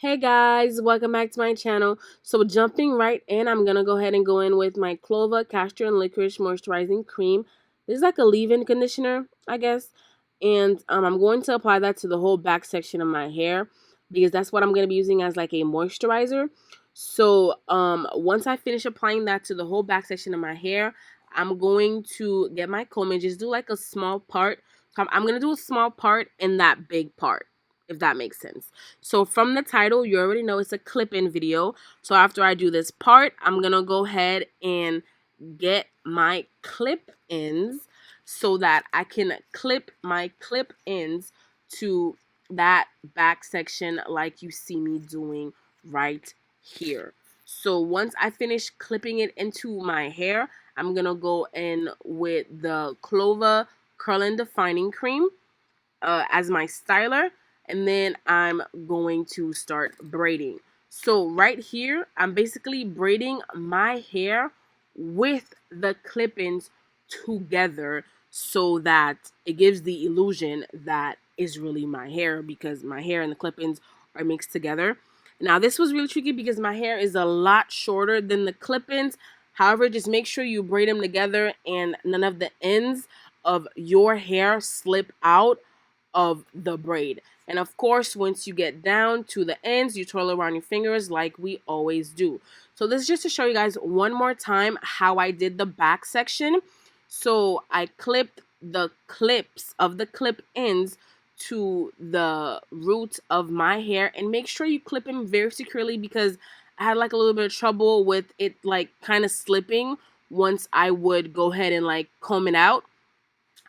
Hey guys, welcome back to my channel. So jumping right in, I'm going to go ahead and go in with my Khlova Castor and Licorice Moisturizing Cream. This is like a leave-in conditioner, I guess. And I'm going to apply that to the whole back section of my hair because that's what I'm going to be using as like a moisturizer. So once I finish applying that to the whole back section of my hair, I'm going to get my comb and just do like a small part. So I'm going to do a small part in that big part, if that makes sense. So from the title, you already know it's a clip-in video. So after I do this part, I'm going to go ahead and get my clip-ins so that I can clip my clip-ins to that back section like you see me doing right here. So once I finish clipping it into my hair, I'm going to go in with the Khlova Curl and Defining Cream as my styler, and then I'm going to start braiding. So right here, I'm basically braiding my hair with the clip-ins together so that it gives the illusion that is really my hair, because my hair and the clip-ins are mixed together. Now this was really tricky because my hair is a lot shorter than the clip-ins. However, just make sure you braid them together and none of the ends of your hair slip out of the braid. And of course, once you get down to the ends, you twirl around your fingers like we always do. So this is just to show you guys one more time how I did the back section. So I clipped the clips of the clip ends to the root of my hair, and make sure you clip them very securely because I had like a little bit of trouble with it like kind of slipping once I would go ahead and like comb it out.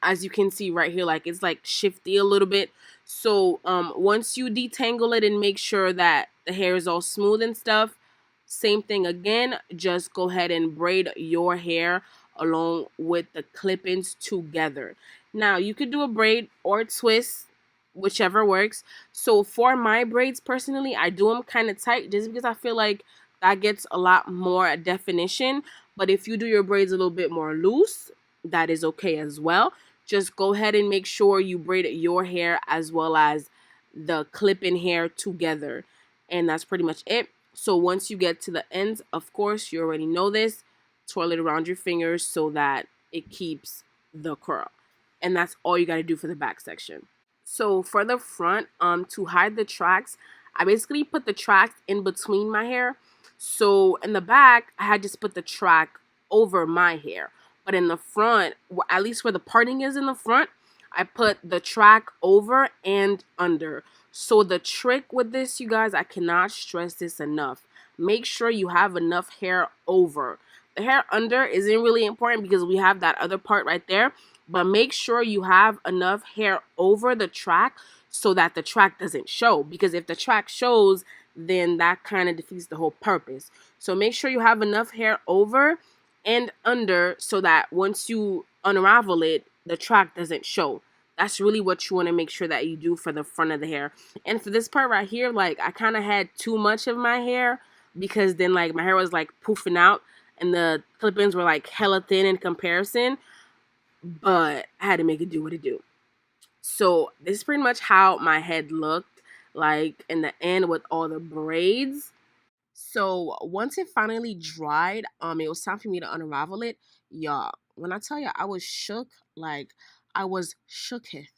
As you can see right here, like it's like shifty a little bit. So once you detangle it and make sure that the hair is all smooth and stuff, same thing again, just go ahead and braid your hair along with the clip-ins together. Now you could do a braid or a twist, whichever works. So for my braids personally, I do them kind of tight just because I feel like that gets a lot more definition. But if you do your braids a little bit more loose, that is okay as well. Just go ahead and make sure you braid your hair as well as the clip-in hair together. And that's pretty much it. So once you get to the ends, of course, you already know this, twirl it around your fingers so that it keeps the curl. And that's all you got to do for the back section. So for the front, to hide the tracks, I basically put the tracks in between my hair. So in the back, I had just put the track over my hair. But in the front, at least where the parting is in the front, I put the track over and under. So the trick with this, you guys, I cannot stress this enough. Make sure you have enough hair over. The hair under isn't really important because we have that other part right there. But make sure you have enough hair over the track so that the track doesn't show. Because if the track shows, then that kind of defeats the whole purpose. So make sure you have enough hair over and under so that once you unravel it, the track doesn't show. That's really what you want to make sure that you do for the front of the hair. And for this part right here, like I kind of had too much of my hair because then like my hair was like poofing out and the clip-ins were like hella thin in comparison. But I had to make it do what it do. So this is pretty much how my head looked like in the end with all the braids. So once it finally dried, it was time for me to unravel it. Y'all, when I tell you I was shook, like I was shooketh.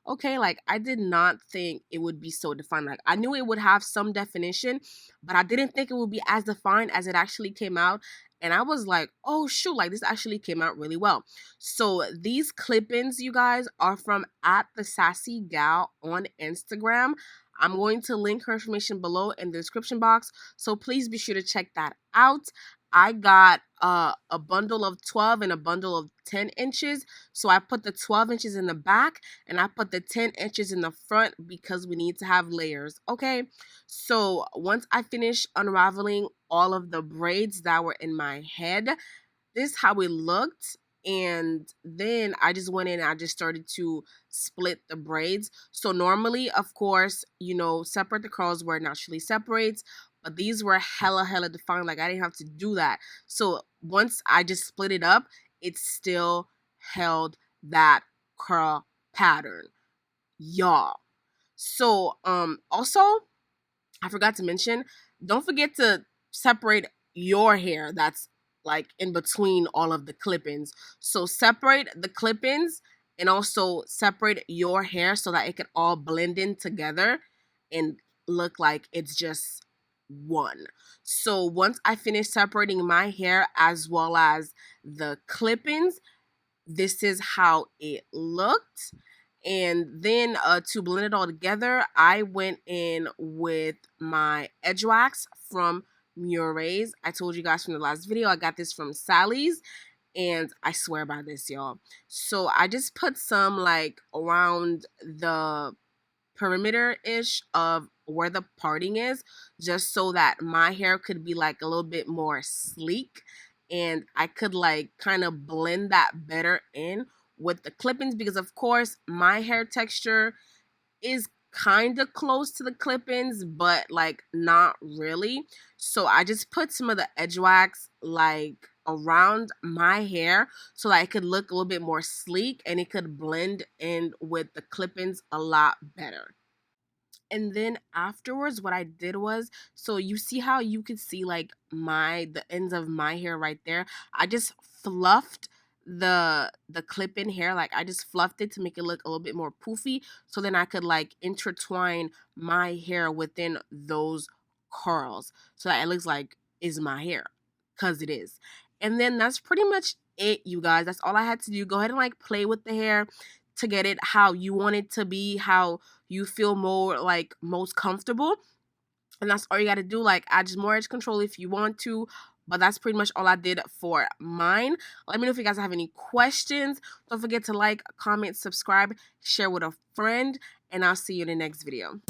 Okay, like I did not think it would be so defined. Like I knew it would have some definition, but I didn't think it would be as defined as it actually came out. And I was like, oh shoot, like this actually came out really well. So these clip-ins, you guys, are from at the Sassy Gal on Instagram. I'm going to link her information below in the description box. So please be sure to check that out. I got a bundle of 12 and a bundle of 10 inches. So I put the 12 inches in the back and I put the 10 inches in the front because we need to have layers. Okay. So once I finish unraveling all of the braids that were in my head, this is how it looked. And then I just went in and I just started to split the braids. So normally, of course, you know, separate the curls where it naturally separates, but these were hella defined. Like I didn't have to do that. So once I just split it up, it still held that curl pattern, y'all. So also I forgot to mention, don't forget to separate your hair that's like in between all of the clip-ins. So separate the clip-ins and also separate your hair so that it can all blend in together and look like it's just one. So once I finish separating my hair as well as the clip-ins, this is how it looked. And then to blend it all together, I went in with my edge wax from Murray's. I told you guys from the last video, I got this from Sally's, and I swear by this, y'all. So I just put some like around the perimeter-ish of where the parting is, just so that my hair could be like a little bit more sleek and I could like kind of blend that better in with the clip-ins, because of course my hair texture is kind of close to the clip-ins but like not really. So I just put some of the edge wax like around my hair so that it could look a little bit more sleek and it could blend in with the clip-ins a lot better. And then afterwards what I did was, so you see how you could see like the ends of my hair right there, I just fluffed the clip-in hair, like I just fluffed it to make it look a little bit more poofy, so then I could like intertwine my hair within those curls so that it looks like is my hair, because it is. And then that's pretty much it, you guys. That's all I had to do. Go ahead and like play with the hair to get it how you want it to be, how you feel more like most comfortable. And that's all you got to do. Like add just more edge control if you want to, but that's pretty much all I did for mine. Let me know if you guys have any questions. Don't forget to like, comment, subscribe, share with a friend, and I'll see you in the next video.